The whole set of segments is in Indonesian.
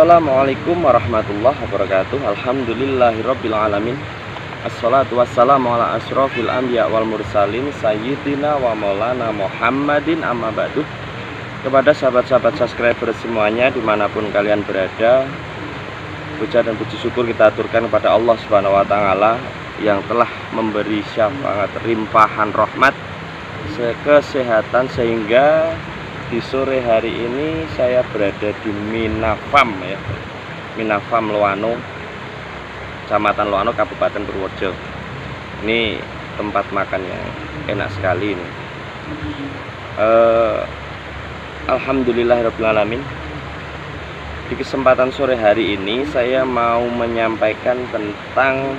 Assalamualaikum warahmatullahi wabarakatuh. Alhamdulillahirabbil alamin. Assalatu wassalamu ala asyrofil anbiya wal mursalin sayyidina wa maulana Muhammadin amma ba'du. Kepada sahabat-sahabat subscriber semuanya dimanapun kalian berada, puja dan puji syukur kita aturkan kepada Allah Subhanahu wa Ta'ala yang telah memberi syafaat limpahan rahmat kesehatan sehingga di sore hari ini saya berada di Minafam ya, Minafam Loano, Kecamatan Loano, Kabupaten Purworejo. Ini tempat makan yang enak sekali ini. Alhamdulillahirabbil alamin. Di kesempatan sore hari ini saya mau menyampaikan tentang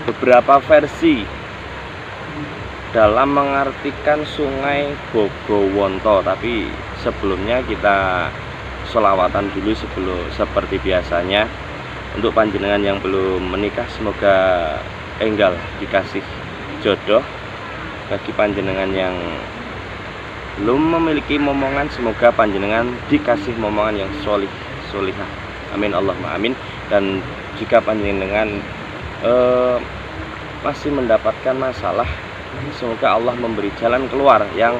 beberapa versi dalam mengartikan Sungai Bogowonto. Tapi sebelumnya kita sholawatan dulu seperti biasanya. Untuk panjenengan yang belum menikah, semoga enggal dikasih jodoh. Bagi panjenengan yang belum memiliki momongan, semoga panjenengan dikasih momongan yang solihah. Amin Allahumma amin. Dan jika panjenengan masih mendapatkan masalah, semoga Allah memberi jalan keluar yang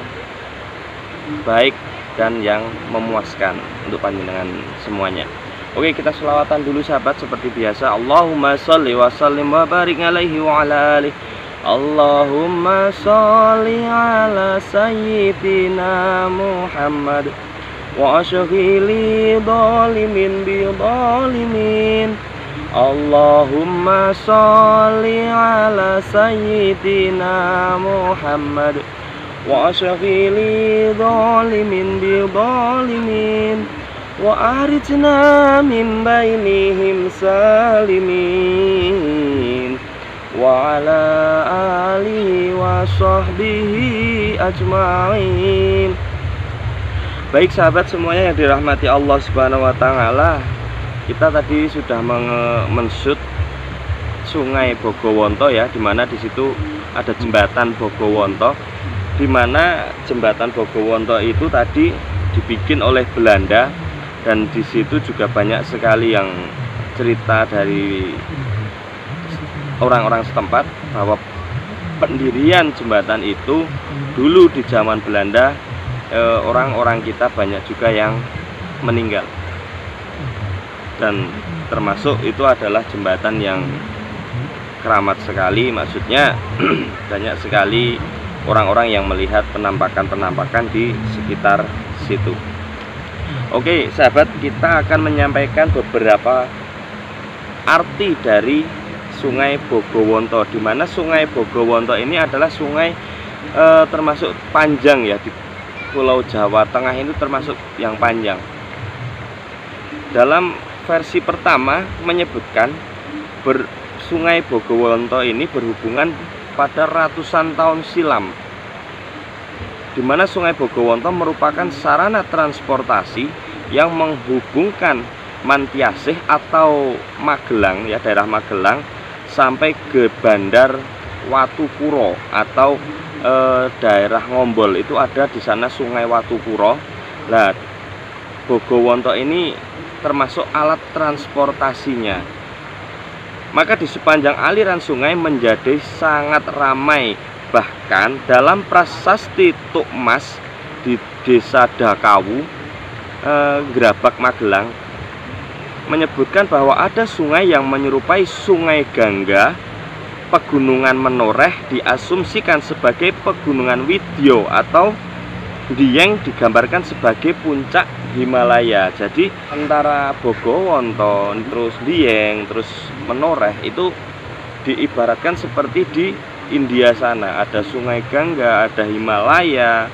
baik dan yang memuaskan untuk panjenengan semuanya. Oke, kita selawatan dulu sahabat seperti biasa. Allahumma sholli wa sallim wa barik alaihi wa ala alihi. Allahumma sholli ala sayyidina Muhammad wa ashghili dhalimin bi dhalimin. Allahumma sholli ala sayyidina Muhammad wa ashghili dhalimin bi dhalimin wa arijna min bainihim salimin wa ala alihi wa sahbihi ajma'in. Baik sahabat semuanya yang dirahmati Allah Subhanahu wa Ta'ala, kita tadi sudah menshoot Sungai Bogowonto ya, dimana di situ ada jembatan Bogowonto, dimana jembatan Bogowonto itu tadi dibikin oleh Belanda. Dan di situ juga banyak sekali yang cerita dari orang-orang setempat bahwa pendirian jembatan itu dulu di zaman Belanda, orang-orang kita banyak juga yang meninggal. Dan termasuk itu adalah jembatan yang keramat sekali, maksudnya banyak sekali orang-orang yang melihat penampakan-penampakan di sekitar situ. Oke sahabat, kita akan menyampaikan beberapa arti dari Sungai Bogowonto, di mana Sungai Bogowonto ini adalah sungai termasuk panjang ya, di Pulau Jawa Tengah ini termasuk yang panjang. Dalam versi pertama menyebutkan Sungai Bogowonto ini berhubungan pada ratusan tahun silam, di mana Sungai Bogowonto merupakan sarana transportasi yang menghubungkan Mantiasih atau Magelang ya, daerah Magelang sampai ke Bandar Watupuro atau daerah Ngombol. Itu ada di sana Sungai Watupuro. Nah, Bogowonto ini termasuk alat transportasinya. Maka di sepanjang aliran sungai menjadi sangat ramai. Bahkan dalam prasasti Tukmas di Desa Dakawu, Gerabak Magelang, menyebutkan bahwa ada sungai yang menyerupai Sungai Gangga. Pegunungan Menoreh diasumsikan sebagai pegunungan Widya atau Dieng digambarkan sebagai puncak Himalaya. Jadi antara Bogowonto, terus Dieng, terus Menoreh itu diibaratkan seperti di India sana, ada Sungai Gangga, ada Himalaya.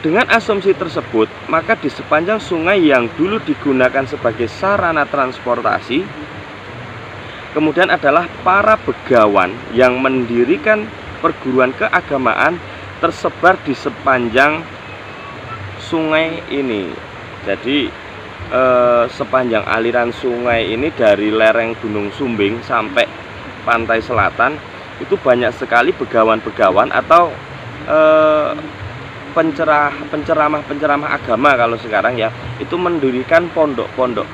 Dengan asumsi tersebut, maka di sepanjang sungai yang dulu digunakan sebagai sarana transportasi, kemudian adalah para begawan yang mendirikan perguruan keagamaan tersebar di sepanjang sungai ini. Jadi sepanjang aliran sungai ini dari lereng Gunung Sumbing sampai pantai selatan itu banyak sekali begawan-begawan atau penceramah agama kalau sekarang ya, itu mendirikan pondok-pondok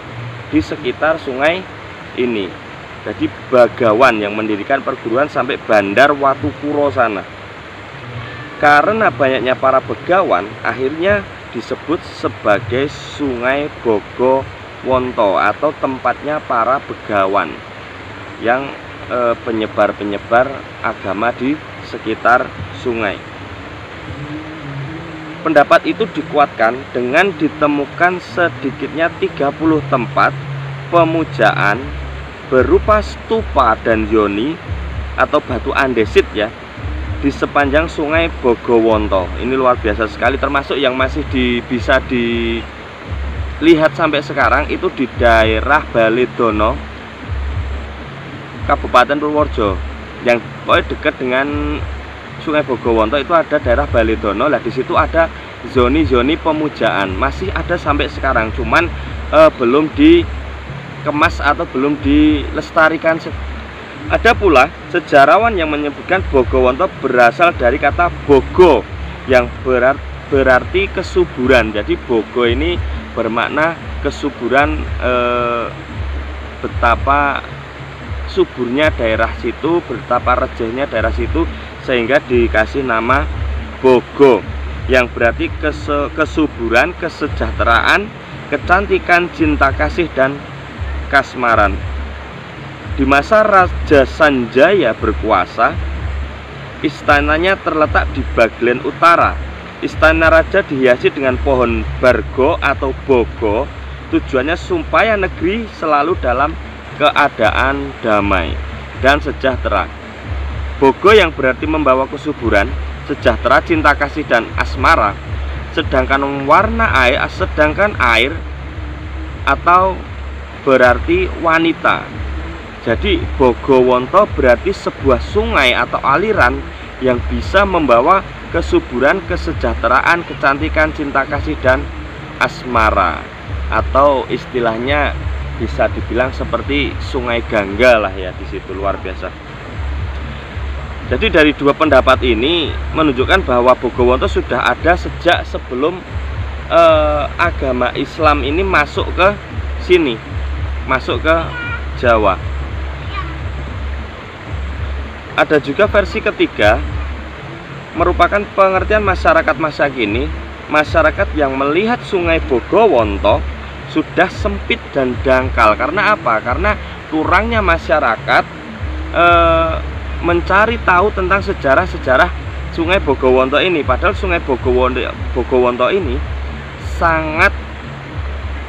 di sekitar sungai ini. Jadi bagawan yang mendirikan perguruan sampai Bandar Watukuro sana. Karena banyaknya para begawan, akhirnya disebut sebagai Sungai Bogowonto atau tempatnya para begawan yang penyebar-penyebar agama di sekitar sungai. Pendapat itu dikuatkan dengan ditemukan sedikitnya 30 tempat pemujaan berupa stupa dan yoni atau batu andesit ya di sepanjang sungai Bogowonto. Ini luar biasa sekali, termasuk yang masih bisa dilihat sampai sekarang itu di daerah Baledono, Kabupaten Purworejo, yang pokoknya dekat dengan Sungai Bogowonto itu ada daerah Baledono. Lah di situ ada zoni-zoni pemujaan, masih ada sampai sekarang, cuman belum dikemas atau belum dilestarikan. Ada pula sejarawan yang menyebutkan Bogowonto berasal dari kata bogo yang berarti kesuburan. Jadi bogo ini bermakna kesuburan, betapa suburnya daerah situ, betapa rejehnya daerah situ, sehingga dikasih nama bogo yang berarti kesuburan, kesejahteraan, kecantikan, cinta kasih, dan kasmaran. Di masa Raja Sanjaya berkuasa, istananya terletak di bagian utara. Istana raja dihiasi dengan pohon bargo atau bogo, tujuannya supaya negeri selalu dalam keadaan damai dan sejahtera. Bogo yang berarti membawa kesuburan, sejahtera, cinta kasih, dan asmara. Sedangkan air atau berarti wanita. Jadi Bogowonto berarti sebuah sungai atau aliran yang bisa membawa kesuburan, kesejahteraan, kecantikan, cinta kasih, dan asmara. Atau istilahnya bisa dibilang seperti sungai Gangga lah ya di situ, luar biasa. Jadi dari dua pendapat ini menunjukkan bahwa Bogowonto sudah ada sejak sebelum agama Islam ini masuk ke sini, masuk ke Jawa. Ada juga versi ketiga, merupakan pengertian masyarakat masa kini, masyarakat yang melihat Sungai Bogowonto sudah sempit dan dangkal. Karena apa? Karena kurangnya masyarakat mencari tahu tentang sejarah-sejarah Sungai Bogowonto ini. Padahal Sungai Bogowonto ini sangat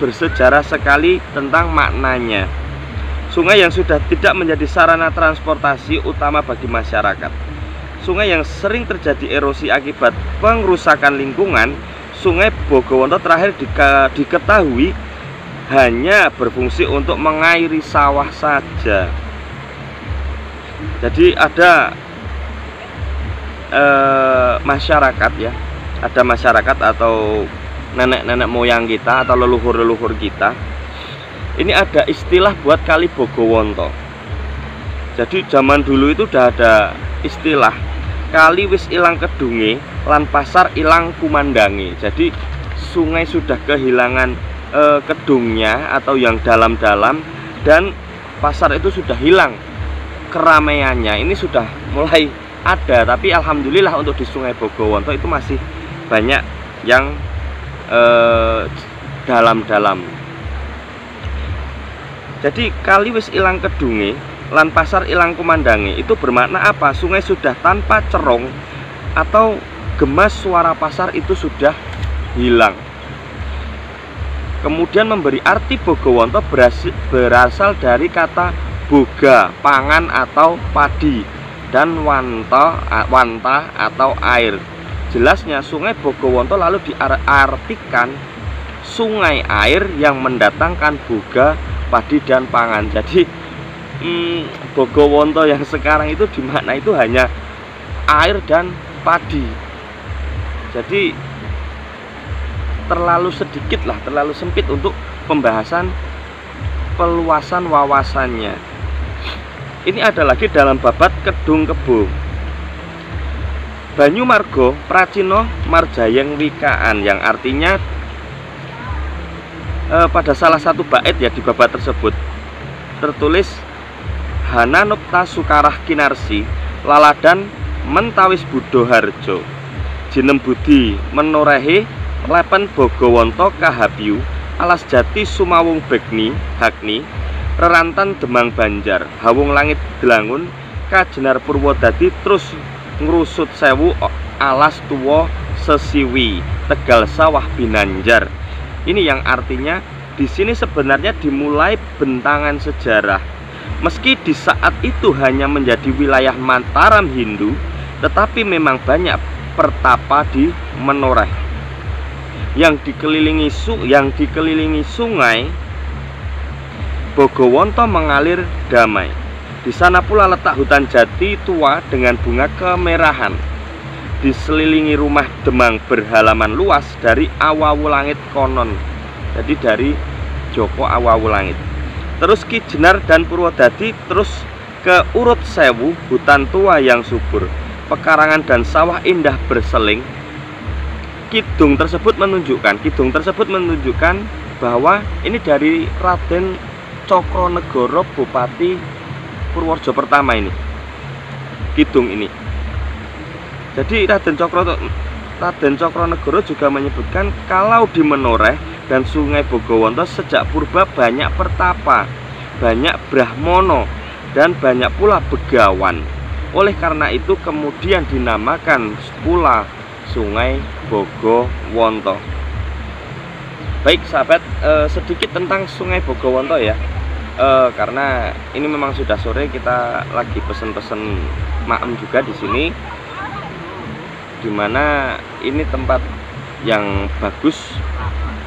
bersejarah sekali tentang maknanya. Sungai yang sudah tidak menjadi sarana transportasi utama bagi masyarakat. Sungai yang sering terjadi erosi akibat pengrusakan lingkungan. Sungai Bogowonto terakhir diketahui hanya berfungsi untuk mengairi sawah saja. Jadi ada masyarakat ya, ada masyarakat atau nenek-nenek moyang kita atau leluhur-leluhur kita, ini ada istilah buat kali Bogowonto. Jadi zaman dulu itu udah ada istilah kali wis ilang kedunge lan pasar ilang kumandange. Jadi sungai sudah kehilangan kedungnya atau yang dalam-dalam, dan pasar itu sudah hilang keramaiannya. Ini sudah mulai ada, tapi alhamdulillah untuk di Sungai Bogowonto itu masih banyak yang dalam-dalam. Jadi kali wis ilang kedunge lan pasar ilang kumandange itu bermakna apa? Sungai sudah tanpa cerong atau gemas suara pasar itu sudah hilang. Kemudian memberi arti Bogowonto berasal dari kata boga, pangan atau padi, dan wanta atau air. Jelasnya Sungai Bogowonto lalu diartikan sungai air yang mendatangkan boga, padi, dan pangan. Jadi Bogowonto yang sekarang itu dimana itu hanya air dan padi. Jadi terlalu sedikit lah, terlalu sempit untuk pembahasan peluasan wawasannya. Ini ada lagi dalam babat kedung kebo. Banyu margo pracino marjayeng wikaan, yang artinya pada salah satu bait ya di babat tersebut tertulis Hana nukta sukarah kinarsi laladan mentawis budo harjo jinem budi menorehe lepen bogowonto kahabyu alas jati sumawung begni hakni rerantan demang banjar hawung langit delangun kajenar purwodadi terus ngrusut sewu alas tuwo sesiwi tegal sawah binanjar. Ini yang artinya di sini sebenarnya dimulai bentangan sejarah. Meski di saat itu hanya menjadi wilayah Mataram Hindu, tetapi memang banyak pertapa di Menoreh yang dikelilingi sungai Bogowonto mengalir damai. Di sana pula letak hutan jati tua dengan bunga kemerahan. Diselilingi rumah demang berhalaman luas dari Awawu Langit konon, jadi dari Joko Awawu Langit. Terus Ki Jenar dan Purwodadi terus ke Urut Sewu, hutan tua yang subur, pekarangan dan sawah indah berseling. Kidung tersebut menunjukkan bahwa ini dari Raden Cokronegoro Bupati Purworejo pertama ini. Kidung ini. Jadi Raden Cokronegoro juga menyebutkan kalau di Menoreh dan Sungai Bogowonto sejak purba banyak pertapa, banyak brahmono, dan banyak pula begawan. Oleh karena itu kemudian dinamakan pula Sungai Bogowonto. Baik sahabat, sedikit tentang Sungai Bogowonto ya. Karena ini memang sudah sore, kita lagi pesen-pesen maem juga di sini. Dimana ini tempat yang bagus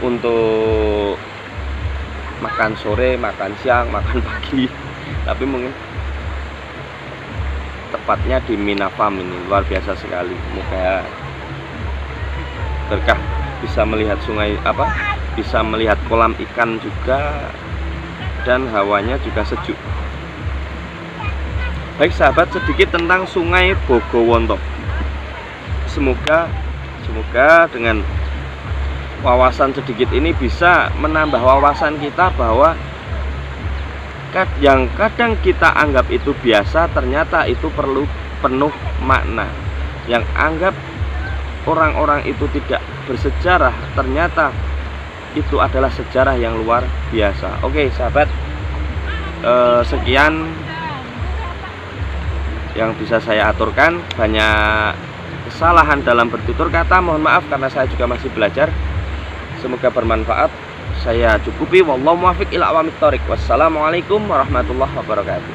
untuk makan sore, makan siang, makan pagi. Tapi mungkin tepatnya di Minafam ini luar biasa sekali. Moga berkah, bisa melihat sungai bisa melihat kolam ikan juga, dan hawanya juga sejuk. Baik sahabat, sedikit tentang Sungai Bogowonto. Semoga dengan wawasan sedikit ini bisa menambah wawasan kita bahwa yang kadang kita anggap itu biasa ternyata itu perlu penuh makna. Yang anggap orang-orang itu tidak bersejarah ternyata itu adalah sejarah yang luar biasa. Oke sahabat, sekian yang bisa saya aturkan. Banyak kesalahan dalam bertutur kata, mohon maaf karena saya juga masih belajar. Semoga bermanfaat. Saya cukupi, wallahu muwaffiq ila aqwamit thoriq. Wassalamualaikum warahmatullahi wabarakatuh.